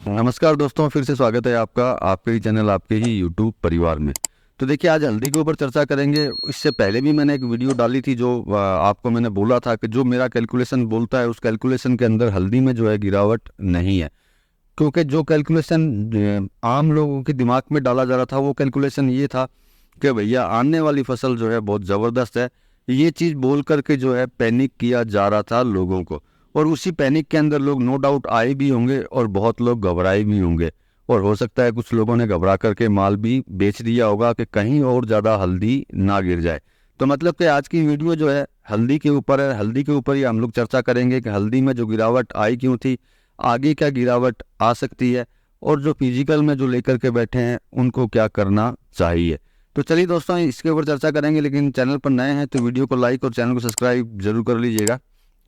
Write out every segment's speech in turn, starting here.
नमस्कार दोस्तों, फिर से स्वागत है आपका आपके ही चैनल आपके ही यूट्यूब परिवार में। तो देखिए, आज हल्दी के ऊपर चर्चा करेंगे। इससे पहले भी मैंने एक वीडियो डाली थी जो आपको मैंने बोला था कि जो मेरा कैलकुलेशन बोलता है उस कैलकुलेशन के अंदर हल्दी में जो है गिरावट नहीं है। क्योंकि जो कैलकुलेशन आम लोगों के दिमाग में डाला जा रहा था वो कैलकुलेशन ये था कि भैया आने वाली फसल जो है बहुत ज़बरदस्त है। ये चीज़ बोल करके जो है पैनिक किया जा रहा था लोगों को, और उसी पैनिक के अंदर लोग नो डाउट आए भी होंगे और बहुत लोग घबराए भी होंगे। और हो सकता है कुछ लोगों ने घबरा करके माल भी बेच दिया होगा कि कहीं और ज़्यादा हल्दी ना गिर जाए। तो मतलब कि आज की वीडियो जो है हल्दी के ऊपर है। हल्दी के ऊपर ही हम लोग चर्चा करेंगे कि हल्दी में जो गिरावट आई क्यों थी, आगे क्या गिरावट आ सकती है, और जो फिजिकल में जो लेकर के बैठे हैं उनको क्या करना चाहिए। तो चलिए दोस्तों, इसके ऊपर चर्चा करेंगे। लेकिन चैनल पर नए हैं तो वीडियो को लाइक और चैनल को सब्सक्राइब जरूर कर लीजिएगा।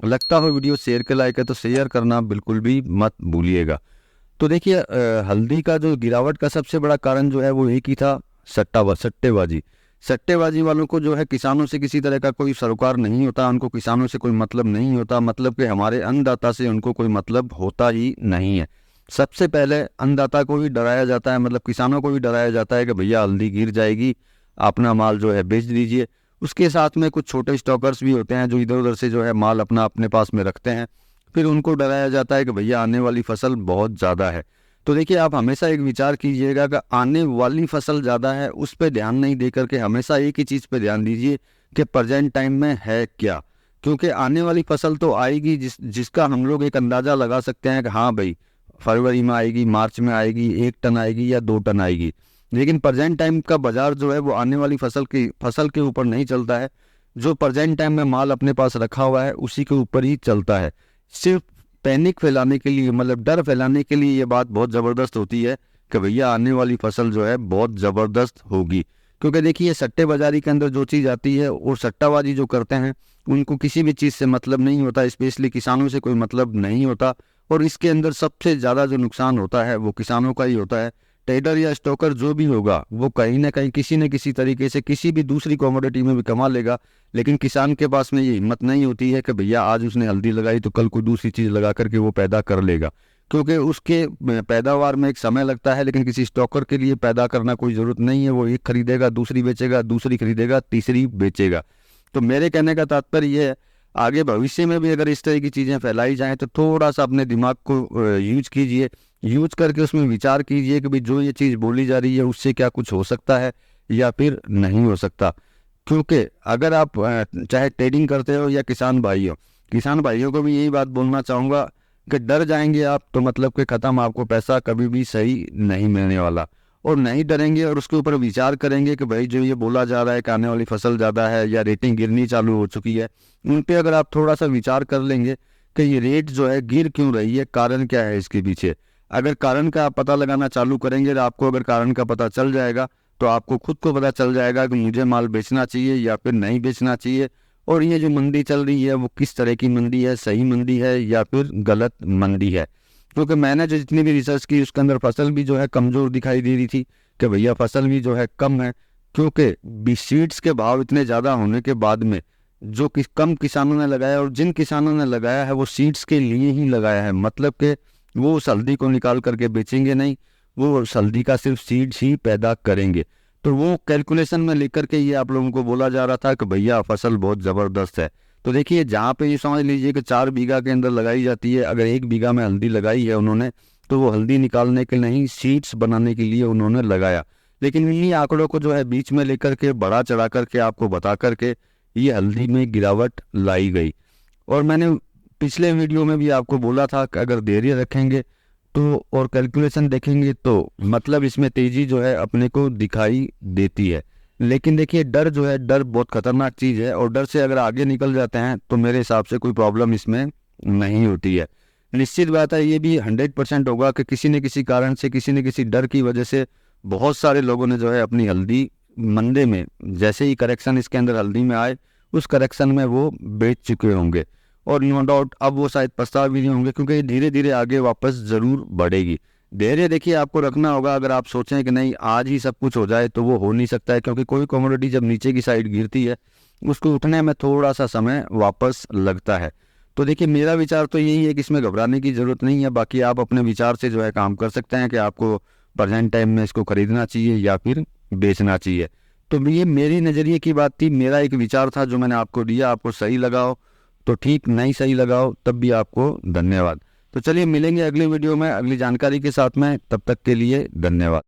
लगता हो वीडियो शेयर के लायक है तो शेयर करना बिल्कुल भी मत भूलिएगा। तो देखिए, हल्दी का जो गिरावट का सबसे बड़ा कारण जो है वो एक ही था, सट्टेबाजी। सट्टेबाजी वालों को जो है किसानों से किसी तरह का कोई सरोकार नहीं होता, उनको किसानों से कोई मतलब नहीं होता। मतलब कि हमारे अन्नदाता से उनको कोई मतलब होता ही नहीं है। सबसे पहले अन्नदाता को ही डराया जाता है, मतलब किसानों को भी डराया जाता है कि भैया हल्दी गिर जाएगी, अपना माल जो है बेच दीजिए। उसके साथ में कुछ छोटे स्टॉकर्स भी होते हैं जो इधर उधर से जो है माल अपना अपने पास में रखते हैं। फिर उनको डराया जाता है कि भैया आने वाली फसल बहुत ज़्यादा है। तो देखिए, आप हमेशा एक विचार कीजिएगा कि आने वाली फसल ज़्यादा है उस पर ध्यान नहीं दे करके हमेशा एक ही चीज़ पे ध्यान दीजिए कि प्रेजेंट टाइम में है क्या। क्योंकि आने वाली फसल तो आएगी जिसका हम लोग एक अंदाज़ा लगा सकते हैं कि हाँ भाई, फरवरी में आएगी, मार्च में आएगी, 1 टन आएगी या 2 टन आएगी। लेकिन प्रेजेंट टाइम का बाजार जो है वो आने वाली फसल के ऊपर नहीं चलता है। जो प्रेजेंट टाइम में माल अपने पास रखा हुआ है उसी के ऊपर ही चलता है। सिर्फ पैनिक फैलाने के लिए, मतलब डर फैलाने के लिए ये बात बहुत ज़बरदस्त होती है कि भैया आने वाली फसल जो है बहुत ज़बरदस्त होगी। क्योंकि देखिए, सट्टेबाजारी के अंदर जो चीज़ आती है और सट्टाबाजी जो करते हैं उनको किसी भी चीज़ से मतलब नहीं होता, स्पेशली किसानों से कोई मतलब नहीं होता। और इसके अंदर सबसे ज़्यादा जो नुकसान होता है वो किसानों का ही होता है। ट्रेडर या स्टॉकर जो भी होगा वो कहीं ना कहीं किसी न किसी तरीके से किसी भी दूसरी कमोडिटी में भी कमा लेगा। लेकिन किसान के पास में ये हिम्मत नहीं होती है कि भैया आज उसने हल्दी लगाई तो कल कोई दूसरी चीज़ लगा करके वो पैदा कर लेगा। क्योंकि उसके पैदावार में एक समय लगता है, लेकिन किसी स्टॉकर के लिए पैदा करना कोई ज़रूरत नहीं है। वो एक खरीदेगा, दूसरी बेचेगा, दूसरी खरीदेगा, तीसरी बेचेगा। तो मेरे कहने का तात्पर्य ये है, आगे भविष्य में भी अगर इस तरह की चीज़ें फैलाई जाएं तो थोड़ा सा अपने दिमाग को यूज कीजिए। यूज करके उसमें विचार कीजिए कि भाई जो ये चीज़ बोली जा रही है उससे क्या कुछ हो सकता है या फिर नहीं हो सकता। क्योंकि अगर आप चाहे ट्रेडिंग करते हो या किसान भाइयों को भी यही बात बोलना चाहूँगा कि डर जाएंगे आप तो मतलब कि ख़त्म, आपको पैसा कभी भी सही नहीं मिलने वाला। और नहीं डरेंगे और उसके ऊपर विचार करेंगे कि भाई जो ये बोला जा रहा है कि आने वाली फसल ज़्यादा है या रेटिंग गिरनी चालू हो चुकी है, उन पे अगर आप थोड़ा सा विचार कर लेंगे कि ये रेट जो है गिर क्यों रही है, कारण क्या है इसके पीछे। अगर कारण का आप पता लगाना चालू करेंगे तो आपको अगर कारण का पता चल जाएगा तो आपको खुद को पता चल जाएगा कि मुझे माल बेचना चाहिए या फिर नहीं बेचना चाहिए। और ये जो मंदी चल रही है वो किस तरह की मंदी है, सही मंदी है या फिर गलत मंदी है। क्योंकि मैंने जो जितनी भी रिसर्च की उसके अंदर फसल भी जो है कमज़ोर दिखाई दे रही थी कि भैया फसल भी जो है कम है। क्योंकि सीड्स के भाव इतने ज़्यादा होने के बाद में जो कम किसानों ने लगाया, और जिन किसानों ने लगाया है वो सीड्स के लिए ही लगाया है। मतलब कि वो उस हल्दी को निकाल करके बेचेंगे नहीं, वो उस हल्दी का सिर्फ सीड्स ही पैदा करेंगे। तो वो कैलकुलेशन में लेकर के ये आप लोगों को बोला जा रहा था कि भैया फसल बहुत ज़बरदस्त है। तो देखिए, जहाँ पे ये समझ लीजिए कि 4 बीघा के अंदर लगाई जाती है, अगर 1 बीघा में हल्दी लगाई है उन्होंने तो वो हल्दी निकालने के नहीं, सीड्स बनाने के लिए उन्होंने लगाया। लेकिन इन्हीं आंकड़ों को जो है बीच में लेकर के बढ़ा चढ़ा करके आपको बता करके ये हल्दी में गिरावट लाई गई। और मैंने पिछले वीडियो में भी आपको बोला था कि अगर धैर्य रखेंगे तो और कैलकुलेशन देखेंगे तो मतलब इसमें तेजी जो है अपने को दिखाई देती है। लेकिन देखिए, डर जो है, डर बहुत खतरनाक चीज़ है, और डर से अगर आगे निकल जाते हैं तो मेरे हिसाब से कोई प्रॉब्लम इसमें नहीं होती है। निश्चित बात है, ये भी 100% होगा कि किसी न किसी कारण से, किसी न किसी डर की वजह से बहुत सारे लोगों ने जो है अपनी हल्दी मंदे में, जैसे ही करेक्शन इसके अंदर हल्दी में आए उस करेक्शन में वो बेच चुके होंगे। और नो डाउट अब वो शायद पछता भी नहीं होंगे, क्योंकि धीरे धीरे आगे वापस ज़रूर बढ़ेगी। धैर्य देखिए आपको रखना होगा। अगर आप सोचें कि नहीं आज ही सब कुछ हो जाए तो वो हो नहीं सकता है, क्योंकि कोई कमोडिटी जब नीचे की साइड गिरती है उसको उठने में थोड़ा सा समय वापस लगता है। तो देखिए मेरा विचार तो यही है कि इसमें घबराने की ज़रूरत नहीं है। बाकी आप अपने विचार से जो है काम कर सकते हैं कि आपको प्रेजेंट टाइम में इसको खरीदना चाहिए या फिर बेचना चाहिए। तो ये मेरी नज़रिए की बात थी, मेरा एक विचार था जो मैंने आपको दिया। आपको सही लगाओ तो ठीक, नहीं सही लगाओ तब भी आपको धन्यवाद। तो चलिए मिलेंगे अगली वीडियो में अगली जानकारी के साथ में, तब तक के लिए धन्यवाद।